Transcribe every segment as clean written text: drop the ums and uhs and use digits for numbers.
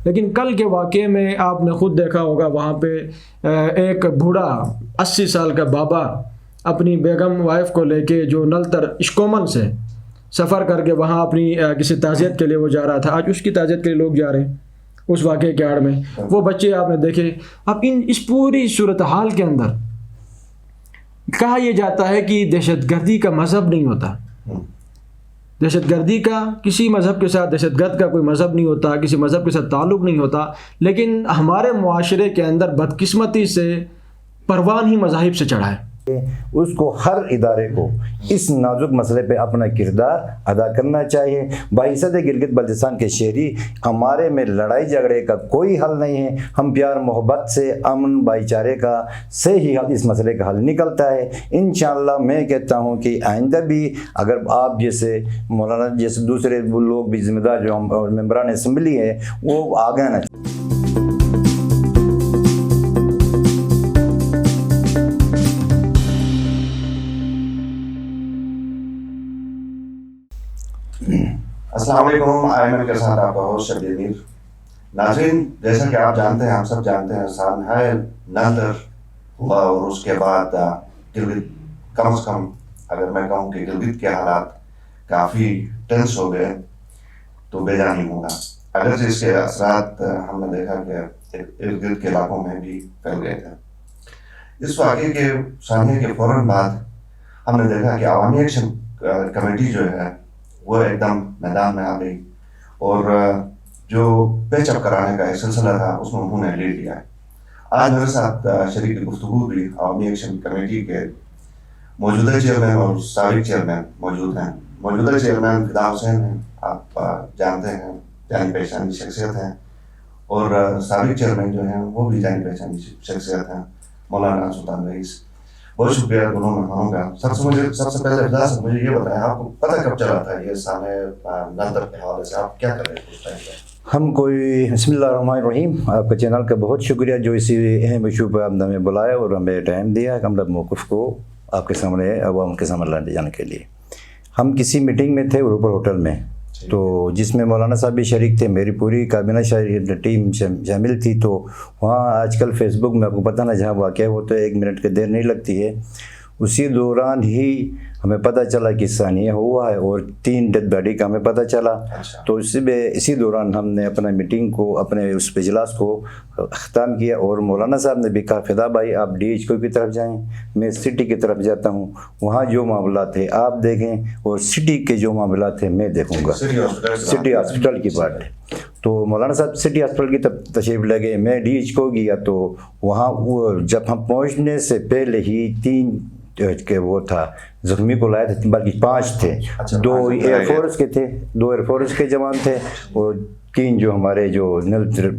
لیکن کل کے واقعے میں آپ نے خود دیکھا ہوگا، وہاں پہ ایک بوڑھا 80 سال کا بابا اپنی بیگم وائف کو لے کے جو نلتر اشکومن سے سفر کر کے وہاں اپنی کسی تعزیت کے لیے وہ جا رہا تھا، آج اس کی تعزیت کے لیے لوگ جا رہے ہیں اس واقعے کے آڑ میں، وہ بچے آپ نے دیکھے۔ اب اس پوری صورتحال کے اندر کہا یہ جاتا ہے کہ دہشت گردی کا مذہب نہیں ہوتا، دہشت گردی کا کسی مذہب کے ساتھ، دہشت گرد کا کوئی مذہب نہیں ہوتا، کسی مذہب کے ساتھ تعلق نہیں ہوتا، لیکن ہمارے معاشرے کے اندر بدقسمتی سے پروان ہی مذاہب سے چڑھا ہے۔ اس کو ہر ادارے کو اس نازک مسئلے پہ اپنا کردار ادا کرنا چاہیے۔ بحیثیت گلگت بلتستان کے شہری، ہمارے میں لڑائی جھگڑے کا کوئی حل نہیں ہے، ہم پیار محبت سے، امن بھائی چارے کا سے ہی اس مسئلے کا حل نکلتا ہے۔ انشاءاللہ میں کہتا ہوں کہ آئندہ بھی اگر آپ جیسے مولانا جیسے دوسرے لوگ بھی ذمہ دار جو ممبران اسمبلی ہے وہ آگے آنا چاہیے۔ السلام علیکم، آئمن کے ساتھ آپ کا ہوسٹ شبیر میر۔ ناظرین، جیسا کہ آپ جانتے ہیں، ہم سب جانتے ہیں، سانحۂ نلتر ہوا اور اس کے بعد گلگت، کم از کم اگر میں کہوں کہ گلگت کے حالات کافی ٹینس ہو گئے تو بے جانی ہوگا، اگرچہ اس کے اثرات ہم نے دیکھا کہ ارد گرد کے علاقوں میں بھی پھیل گئے تھے۔ اس واقعے کے سامنے کے فوراً بعد ہم نے دیکھا کہ عوامی ایکشن کمیٹی جو ہے وہ ایک دم میدان میں آ گئی اور جو پیچ اپ کرانے کا ایک سلسلہ تھا اس میں انہوں نے لیڈ لیا ہے۔ آج میرے ساتھ شریک گفتگو بھی عوامی ایکشن کمیٹی کے موجودہ چیئرمین اور سابق چیئرمین موجود ہیں۔ موجودہ چیئرمین فدا حسین ہیں، آپ جانتے ہیں، جانی پہچانی شخصیت ہیں، اور سابق چیئرمین جو ہیں وہ بھی جانی پہچانی شخصیت ہیں، مولانا سلطان رئیس۔ بہت شکریہ دونوں مہمانوں کا۔ سب سے پہلے فدا صاحب مجھے یہ بتائیں، آپ کو پتہ کب چلا تھا یہ سانحۂ نلتر کے حوالے سے، آپ کیا کر رہے تھے اس ٹائم پہ؟ ہم کوئی بسم اللہ الرحمن الرحیم، آپ کا چینل کا بہت شکریہ جو اسی اہم ایشو پہ آپ نے ہمیں بلایا اور ہمیں ٹائم دیا ہم اپنے موقف کو آپ کے سامنے عوام کے سامنے لانے جانے کے لیے۔ ہم کسی میٹنگ میں تھے اوپر ہوٹل میں، تو جس میں مولانا صاحب بھی شریک تھے، میری پوری کابینہ ٹیم شامل تھی۔ تو وہاں آج کل فیس بک میں آپ کو پتہ نا جہاں واقعہ ہوتا ہے 1 منٹ کی دیر نہیں لگتی ہے، اسی دوران ہی ہمیں پتہ چلا کہ ثانیہ ہوا ہے اور 3 ڈیڈ باڈی کا ہمیں پتہ چلا۔ تو اسی دوران ہم نے اپنا میٹنگ کو، اپنے اس اجلاس کو ختم کیا، اور مولانا صاحب نے بھی کہا فدا بھائی آپ DHQ کی طرف جائیں، میں سٹی کی طرف جاتا ہوں، وہاں جو معاملات ہیں آپ دیکھیں اور سٹی کے جو معاملات ہیں میں دیکھوں گا، سٹی ہاسپٹل کی بات ہے۔ تو مولانا صاحب سٹی ہاسپٹل کی تشریف لے گئے، میں DHQ گیا، تو وہاں جب ہم پہنچنے سے پہلے ہی 3 کہ وہ تھا زخمی کو لائے تھے، بلکہ 5 تھے، 2 ایئر فورس کے تھے، 2 ایئر فورس کے جوان تھے اور 3 جو ہمارے جو نلتر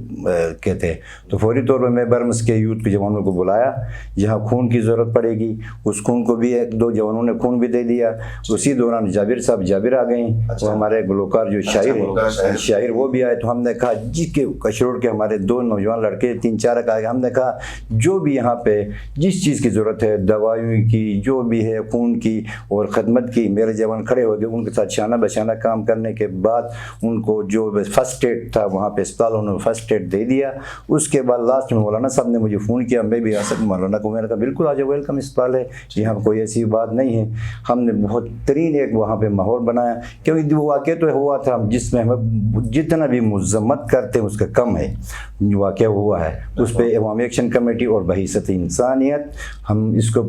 کے تھے۔ تو فوری طور پر میں برمس کے یوتھ کے جوانوں کو بلایا، جہاں خون کی ضرورت پڑے گی اس خون کو بھی 1-2 جوانوں نے خون بھی دے دیا۔ اسی دوران جابر صاحب آ گئیں، وہ ہمارے گلوکار جو شاعر وہ بھی آئے۔ تو ہم نے کہا جی کہ کشروڑ کے ہمارے 2 نوجوان لڑکے 3-4 آئے، ہم نے کہا جو بھی یہاں پہ جس چیز کی ضرورت ہے، دوائیوں کی جو بھی ہے، خون کی اور خدمت کی، میرے جوان کھڑے ہو گئے ان کے ساتھ شانہ بشانہ کام کرنے کے بعد ان کو جو فرسٹ ایڈ تھا وہاں پہ اسپتال انہوں نے فرسٹ ایڈ دے دیا۔ اس کے بعد لاسٹ میں مولانا صاحب نے مجھے فون کیا، میں بھی آ سکتا، مولانا کو میں نے کہا بالکل آ جاؤ، ویلکم اسپتال ہے، یہاں کوئی ایسی بات نہیں ہے۔ ہم نے بہت ترین ایک وہاں پہ ماحول بنایا، کیونکہ وہ واقعہ تو ہوا تھا جس میں ہمیں جتنا بھی مذمت کرتے ہیں اس کا کم ہے، جو واقعہ ہوا ہے اس پہ عوامی ایکشن کمیٹی اور بحیثیت انسانیت ہم اس کو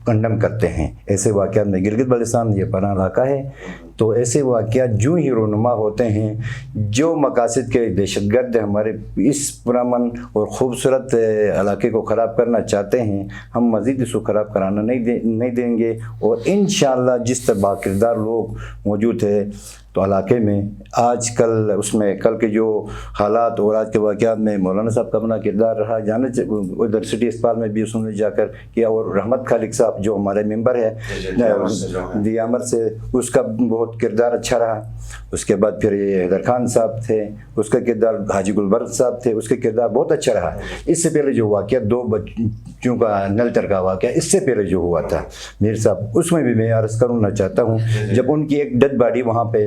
کنڈم کرتے ہیں۔ ایسے واقعات میں گلگت بلتستان یہ پناہ علاقہ ہے، تو ایسے واقعات جو ہی رونما ہوتے ہیں، جو مقاصد کے دہشت گرد ہمارے اس پرامن اور خوبصورت علاقے کو خراب کرنا چاہتے ہیں، ہم مزید اس کو خراب کرانا نہیں دیں گے۔ اور انشاءاللہ جس طرح باکردار لوگ موجود ہیں تو علاقے میں آج کل اس میں کل کے جو حالات اور آج کے واقعات میں مولانا صاحب کا اپنا کردار رہا، جانے ادھر سٹی اسپتال میں بھی اس نے جا کر کیا، اور رحمت خالق صاحب جو ہمارے ممبر ہے دیامر سے، اس کا بہت کردار اچھا رہا۔ اس کے بعد پھر یہ حیدر خان صاحب تھے، اس کا کردار، حاجی گلبرگ صاحب تھے، اس کا کردار بہت اچھا رہا۔ اس سے پہلے جو واقعہ 2 بچوں کا نلتر کا واقعہ اس سے پہلے جو ہوا تھا میر صاحب، اس میں بھی میں عرض کرنا چاہتا ہوں، جب ان کی ایک ڈیڈ باڈی وہاں پہ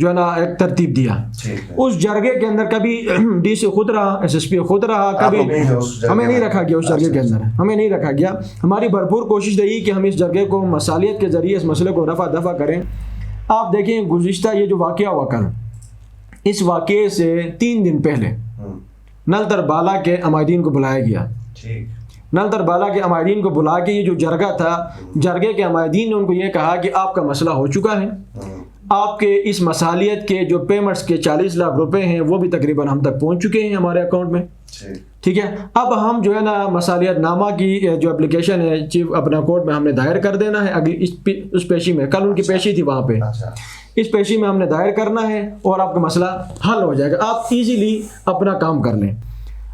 جو ہے نا ایک ترتیب دیا. اس جرگے کے اندر کبھی ڈی سی خود رہا, ایس ایس پی خود رہا, کبھی ہمیں نہیں رکھا گیا اس جرگے کے اندر, ہمیں نہیں رکھا گیا. ہماری بھرپور کوشش رہی کہ ہم اس جرگے کو مصالحت کے ذریعے اس مسئلے کو رفع دفع کریں. آپ دیکھیں گزشتہ یہ جو واقعہ ہوا کل, اس واقعے سے 3 دن پہلے نلتر بالا کے عمائدین کو بلایا گیا. نلتر بالا کے عمائدین کو بلا کے یہ جو جرگہ تھا, جرگے کے عمائدین نے ان کو یہ کہا کہ آپ کا مسئلہ ہو چکا ہے, آپ کے اس مصالحت کے جو پیمنٹس کے 40 لاکھ روپے ہیں وہ بھی تقریباً ہم تک پہنچ چکے ہیں ہمارے اکاؤنٹ میں. ٹھیک ہے, اب ہم جو ہے نا مصالحت نامہ کی جو اپلیکیشن ہے چیف اپنا کورٹ میں ہم نے دائر کر دینا ہے اگلی اس پیشی میں. کل ان کی پیشی تھی وہاں پہ, اس پیشی میں ہم نے دائر کرنا ہے اور آپ کا مسئلہ حل ہو جائے گا, آپ ایزیلی اپنا کام کر لیں.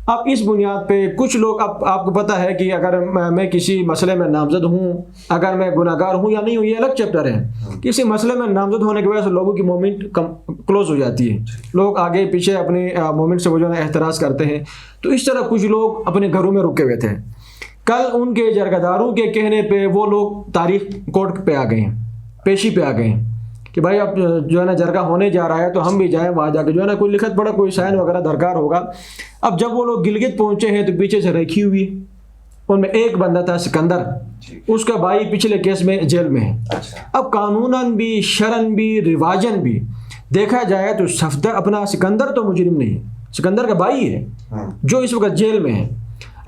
اب اس بنیاد پہ کچھ لوگ, اب آپ کو پتہ ہے کہ اگر میں کسی مسئلے میں نامزد ہوں, اگر میں گناہ گار ہوں یا نہیں ہوں, یہ الگ چیپٹر ہے. کسی مسئلے میں نامزد ہونے کی وجہ سے لوگوں کی مومنٹ کلوز ہو جاتی ہے, لوگ آگے پیچھے اپنے مومنٹ سے وہ جو ہے احتراز کرتے ہیں. تو اس طرح کچھ لوگ اپنے گھروں میں رکے ہوئے تھے. کل ان کے جرگہ کے کہنے پہ وہ لوگ تاریخ کورٹ پہ آ گئے ہیں, پیشی پہ آ گئے ہیں کہ بھائی اب جو ہے نا جرگہ ہونے جا رہا ہے تو ہم بھی جائیں وہاں جا کے جو ہے نا کوئی لکھت پڑھا, کوئی سائن وغیرہ درکار ہوگا. اب جب وہ لوگ گلگت پہنچے ہیں تو پیچھے سے ریکھی ہوئی, ان میں ایک بندہ تھا سکندر, اس کا بھائی پچھلے کیس میں جیل میں ہے. اب قانوناً بھی شرعاً بھی رواجاً بھی دیکھا جائے تو صفدر اپنا سکندر تو مجرم نہیں ہے, سکندر کا بھائی ہے جو اس وقت جیل میں ہے.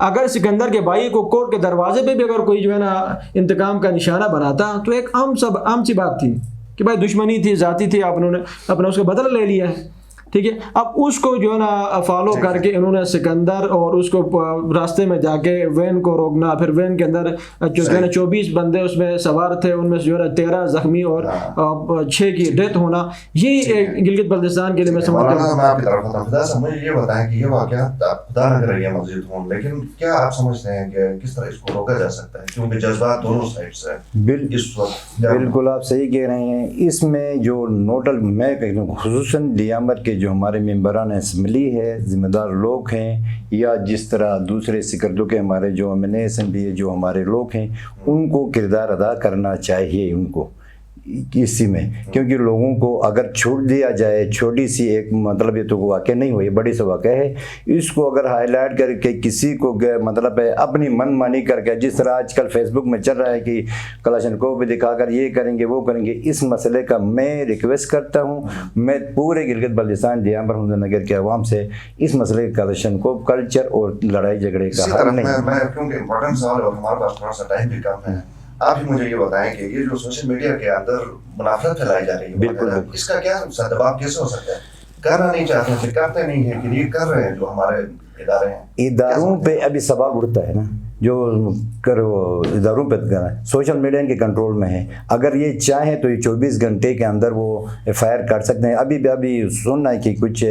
اگر سکندر کے بھائی کو کورٹ کے دروازے پہ بھی اگر کوئی جو ہے نا انتقام کا نشانہ بناتا تو ایک عام سی بات تھی کہ بھائی دشمنی تھی, ذاتی تھی, آپ نے اپنا اس کا بدلہ لے لیا ہے. ٹھیک ہے, اب اس کو جو ہے نا فالو کر کے انہوں نے سکندر اور اس کو راستے میں جا کے وین کو روکنا, پھر وین کے اندر جو ہے نا 24 بندے اس میں سوار تھے, ان میں سے جو ہے نا 13 زخمی اور 6 کی ڈیتھ ہونا. یہ گلگت بلتستان کے لیے میں سمجھتا ہوں. میں آپ کی طرف ہوتا ہوں, مجھے یہ بتائیں کہ یہ واقعہ خدا نہ کرے یہ مسجد ہوں, لیکن کیا آپ سمجھتے ہیں کہ کس طرح اس کو روکا جا سکتا ہے, کیونکہ جذبات دونوں سائڈ سے اس وقت. بالکل آپ صحیح کہہ رہے ہیں. اس میں جو نوڈل میں کہوں خصوصاً دیامت کے جو ہمارے ممبران اسمبلی ہے, ذمہ دار لوگ ہیں, یا جس طرح دوسرے سکردوں کے ہمارے جو MNA اسمبلی جو ہمارے لوگ ہیں, ان کو کردار ادا کرنا چاہیے ان کو اسی میں. کیونکہ لوگوں کو اگر چھوڑ دیا جائے, چھوٹی سی ایک مطلب یہ تو واقع نہیں ہوئی, بڑی سا واقع ہے, اس کو اگر ہائی لائٹ کر کے کسی کو مطلب ہے اپنی من مانی کر کے, جس طرح آج کل فیس بک میں چل رہا ہے کہ کلاشن کو بھی دکھا کر یہ کریں گے وہ کریں گے, اس مسئلے کا میں ریکویسٹ کرتا ہوں. میں پورے گلگت بلتستان دیامر حمزہ نگر کے عوام سے اس مسئلے کلاشن کو کلچر اور لڑائی جھگڑے کا حل نہیں. میں کیونکہ امپورٹنٹ سوال اور ہمارے پاس تھوڑا سا ٹائم بھی کم ہے, آپ ہی مجھے یہ بتائیں کہ یہ جو سوشل میڈیا کے اندر منافرت پھیلائی جا رہی ہے, بالکل اس کا کیا دباؤ کیسے ہو سکتا ہے؟ کرنا نہیں چاہتے ہیں, کرتے نہیں ہیں کہ یہ کر رہے ہیں جو ہمارے ادارے ہیں. اداروں پہ ابھی سوال اٹھتا ہے نا, جو کرو اداروں پہ کرنا ہے, سوشل میڈیا کے کنٹرول میں ہے. اگر یہ چاہیں تو یہ 24 گھنٹے کے اندر وہ FIR کر سکتے ہیں. ابھی سننا ہے کہ کچھ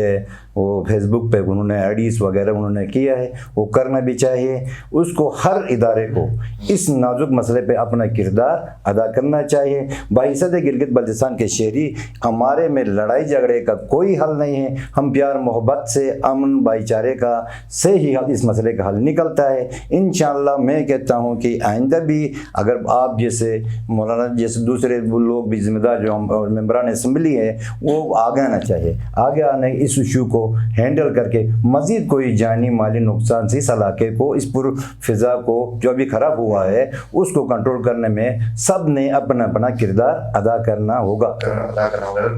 وہ فیس بک پہ انہوں نے IDs وغیرہ انہوں نے کیا ہے, وہ کرنا بھی چاہیے. اس کو ہر ادارے کو اس نازک مسئلے پہ اپنا کردار ادا کرنا چاہیے. بحیثیت گلگت بلتستان کے شہری, ہمارے میں لڑائی جھگڑے کا کوئی حل نہیں ہے. ہم پیار محبت سے, امن بھائی چارے کا سے ہی اس مسئلے کا حل نکلتا ہے. انشاءاللہ میں کہتا ہوں کہ آئندہ بھی اگر آپ جیسے مولانا جیسے دوسرے لوگ بھی ذمہ دار جو ممبران اسمبلی ہے وہ آگے آنا چاہیے. آگے آنے اس ایشو کو ہینڈل کر کے مزید کوئی جانی مالی نقصان سے اس علاقے کو, اس پر فضا کو جو ابھی خراب ہوا ہے اس کو کنٹرول کرنے میں سب نے اپنا اپنا کردار ادا کرنا ہوگا.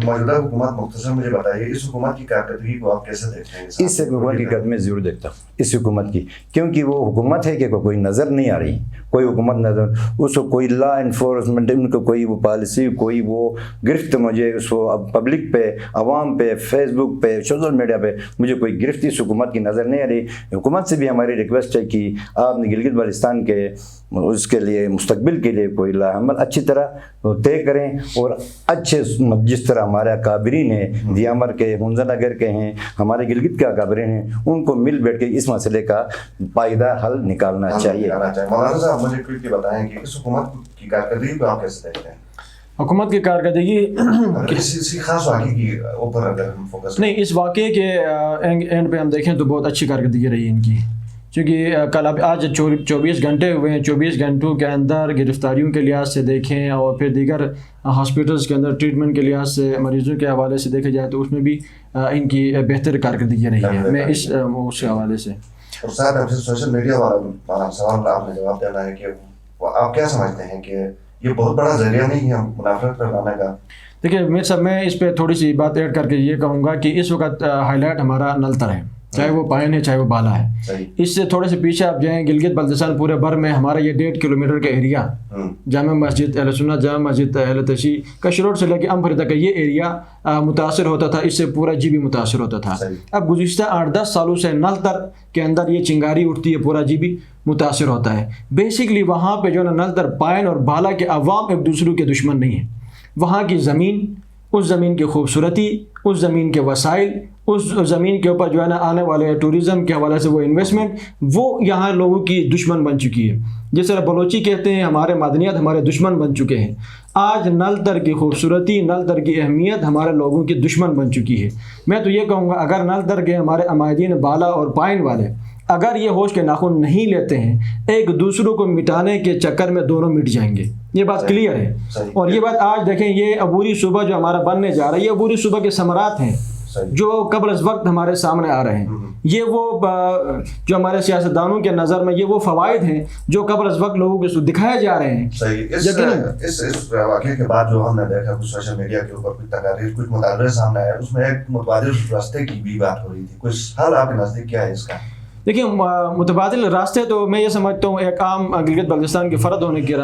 موجودہ حکومت مختصر مجھے بتائیے, اس حکومت کی کارکردگی کو آپ کیسے دیکھتے ہیں؟ اس حکومت کی کارکردگی میں ضرور دیکھتا ہوں اس حکومت کی, کیونکہ وہ حکومت ہے کہ کوئی نظر نہیں آ رہی, کوئی حکومت نظر, اس کو کوئی لا انفورسمنٹ, ان کو کوئی وہ پالیسی, کوئی وہ گرفت مجھے اس کو پبلک پہ, عوام پہ, فیس بک پہ, سوشل میڈیا پہ مجھے کوئی گرفت اس حکومت کی نظر نہیں آ رہی. حکومت سے بھی ہماری ریکویسٹ ہے کہ آپ نے گلگت بلتستان کے اس کے لیے مستقبل کے لیے کوئی لا عمل اچھی طرح طے کریں, اور اچھے جس طرح ہمارے اکابرین ہیں, دیامر کے, حمزہ نگر کے ہیں, ہمارے گلگت کے اکابرین ہیں, ان کو مل بیٹھ کے اس مسئلے کا پائیدار حل نکالنا چاہیے. مولانا صاحب مجھے کچھ بتائیں کہ اس حکومت کی کارکردگی کو آپ کیسے دیکھتے ہیں؟ حکومت کی کارکردگی کسی خاص واقعے کی اوپر اگر ہم فوکس نہیں, اس واقعے کے اینڈ پہ ہم دیکھیں تو بہت اچھی کارکردگی رہی ان کی, چونکہ کل اب آج 24 گھنٹے ہوئے ہیں، 24 گھنٹوں کے اندر گرفتاریوں کے لحاظ سے دیکھیں اور پھر دیگر ہاسپٹلس کے اندر ٹریٹمنٹ کے لحاظ سے مریضوں کے حوالے سے دیکھا جائے تو اس میں بھی ان کی بہتر کارکردگی رہی ہے. میں اس حوالے سے اور صاحب آپ سے سوشل میڈیا والا سوال آپ نے جواب دینا ہے کہ آپ کیا سمجھتے ہیں کہ یہ بہت بڑا ذریعہ نہیں ہے منافرت پھیلانے کا؟ دیکھیے میر صاحب، میں اس پہ تھوڑی سی بات ایڈ کر کے یہ کہوں گا کہ اس وقت ہائی لائٹ ہمارا نلتر ہے، چاہے وہ پائن ہے چاہے وہ بالا ہے. اس سے تھوڑے سے پیچھے آپ جائیں گلگت بلتستان پورے بھر میں ہمارا یہ 1.5 کلومیٹر کا ایریا، جامع مسجد اہل سنت، جامع مسجد اہل تشیع، کش روڈ سے لے کے امپھر تک یہ ایریا متاثر ہوتا تھا. اس سے پورا جی بھی متاثر ہوتا تھا. اب گزشتہ 8-10 سالوں سے نلتر کے اندر یہ چنگاری اٹھتی ہے، پورا جی بھی متاثر ہوتا ہے. بیسکلی وہاں پہ جو ہے نا نلتر، پائن اور بالا کے عوام ایک دوسرے کے دشمن نہیں ہیں. وہاں کی زمین، اس زمین کی خوبصورتی، اس زمین کے وسائل، اس زمین کے اوپر جو ہے نا آنے والے ٹوریزم کے حوالے سے وہ انویسٹمنٹ، وہ یہاں لوگوں کی دشمن بن چکی ہے. جس طرح بلوچی کہتے ہیں ہمارے معدنیات ہمارے دشمن بن چکے ہیں. آج نلتر کی خوبصورتی، نلتر کی اہمیت ہمارے لوگوں کی دشمن بن چکی ہے. میں تو یہ کہوں گا اگر نلتر کے ہمارے عمائدین بالا اور پائن والے اگر یہ ہوش کے ناخن نہیں لیتے ہیں، ایک دوسروں کو مٹانے کے چکر میں دونوں مٹ جائیں گے. یہ بات کلیئر ہے. اور یہ بات آج دیکھیں، یہ عبوری صوبہ جو ہمارا بننے جا رہا ہے، یہ عبوری صوبہ کے ثمرات ہیں جو قبل از وقت ہمارے سامنے آ رہے ہیں. یہ وہ جو ہمارے سیاستدانوں کے نظر میں یہ وہ فوائد ہیں جو قبل از وقت لوگوں کو دکھائے جا رہے ہیں. اس واقعے کے بعد جو ہم نے دیکھا کچھ سوشل میڈیا کے اوپر کچھ تقاریر، کچھ مطالبے سامنے آئے، اس میں ایک متبادل راستے کی بھی بات ہو رہی تھی. کچھ حل آپ کے نزدیک کیا ہے اس کا؟ دیکھیے متبادل راستے تو میں یہ سمجھتا ہوں ایک عام گلگت بلتستان کے فرد ہونے کے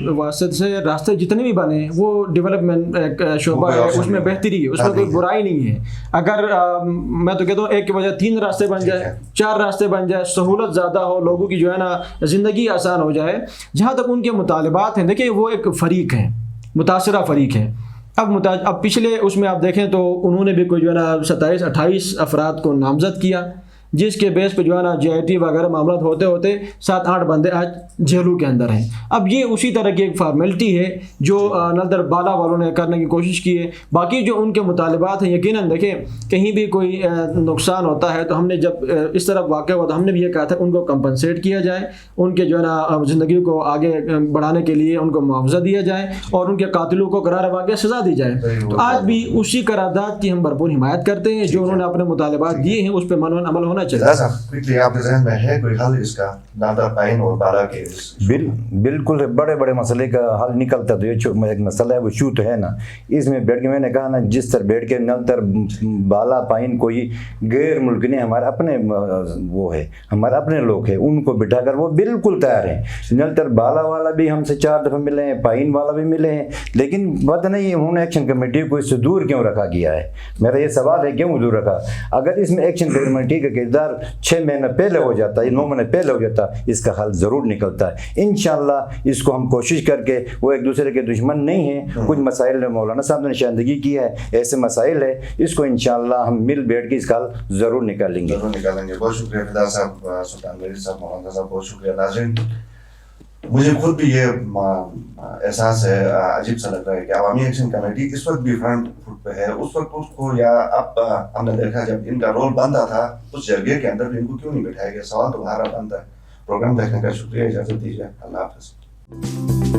واسطے سے راستے جتنے بھی بنے وہ ڈیولپمنٹ ایک شعبہ ہے، اس میں بہتری ہے، اس میں کوئی برائی نہیں ہے. اگر میں تو کہتا ہوں ایک کے بجائے 3 راستے بن جائے، 4 راستے بن جائے، سہولت زیادہ ہو، لوگوں کی جو ہے نا زندگی آسان ہو جائے. جہاں تک ان کے مطالبات ہیں، دیکھیں وہ ایک فریق ہیں، متاثرہ فریق ہیں. اب پچھلے اس میں آپ دیکھیں تو انہوں نے بھی کوئی جو ہے نا 27-28 افراد کو نامزد کیا، جس کے بیس پہ جو ہے نا GIT وغیرہ معاملات ہوتے ہوتے 7-8 بندے آج جیلوں کے اندر ہیں. اب یہ اسی طرح کی ایک فارمیلٹی ہے جو نلتر بالا والوں نے کرنے کی کوشش کی ہے. باقی جو ان کے مطالبات ہیں، یقیناً دیکھیں کہیں بھی کوئی نقصان ہوتا ہے تو ہم نے جب اس طرح واقع ہوا تو ہم نے بھی یہ کہا تھا ان کو کمپنسیٹ کیا جائے، ان کے جو ہے نا زندگی کو آگے بڑھانے کے لیے ان کو معاوضہ دیا جائے اور ان کے قاتلوں کو قرار واقع سزا دی جائے. تو آج بھی اسی قرارداد کی ہم بھرپور حمایت کرتے ہیں. جو انہوں نے اپنے مطالبات دیے ہیں اس پہ عمل ہونا چاہیے. آپ کے ذہن میں ہے کوئی حل اس کا نلتر پائن اور بالا کے؟ بالکل بڑے بڑے مسئلے کا حل نکلتا تو یہ ایک مسئلہ ہے وہ شوت ہے نا. اس میں بیٹھ کے میں نے کہا نا جس طرح بیٹھ کے نلتر بالا پائن کوئی غیر ملک نہیں، ہمارے اپنے وہ ہے، ہمارے اپنے لوگ ہیں، ان کو بٹھا کر وہ بالکل تیار ہیں. نلتر بالا والا بھی ہم سے 4 دفعہ ملے ہیں، پائن والا بھی ملے ہیں، لیکن پتہ نہیں انہوں نے ایکشن کمیٹی کو اس سے دور کیوں رکھا گیا ہے. میرا یہ سوال ہے کیوں دور رکھا؟ اگر اس میں ایکشن کمیٹی کا کردار 6 مہینے پہلے ہو جاتا ہے، 9 مہینے پہلے ہو جاتا، اس کا حل ضرور نکلتا ہے. انشاءاللہ اس کو ہم کوشش کر کے، وہ ایک دوسرے کے دشمن نہیں ہیں. کچھ مسائل مولانا صاحب نے نشاندہی کی ہے، ایسے مسائل ہے، اس کو انشاءاللہ ہم مل بیٹھ کے اس کا حل ضرور نکالیں گے. بہت شکریہ فدا صاحب، سلطان ولی صاحب، مولانا صاحب، بہت شکریہ. ناظرین، مجھے خود بھی یہ احساس ہے، عجیب سا لگ رہا ہے کہ عوامی ایکشن کمیٹی اس وقت بھی فرنٹ فٹ پہ ہے. اس وقت اس کو، یا اب ہم نے دیکھا جب ان کا رول بنتا تھا اس جرگے کے اندر بھی ان کو کیوں نہیں بٹھایا گیا؟ سوال تو باہر بنتا ہے. پروگرام دیکھنے کا شکریہ، اجازت دیجیے، اللہ حافظ.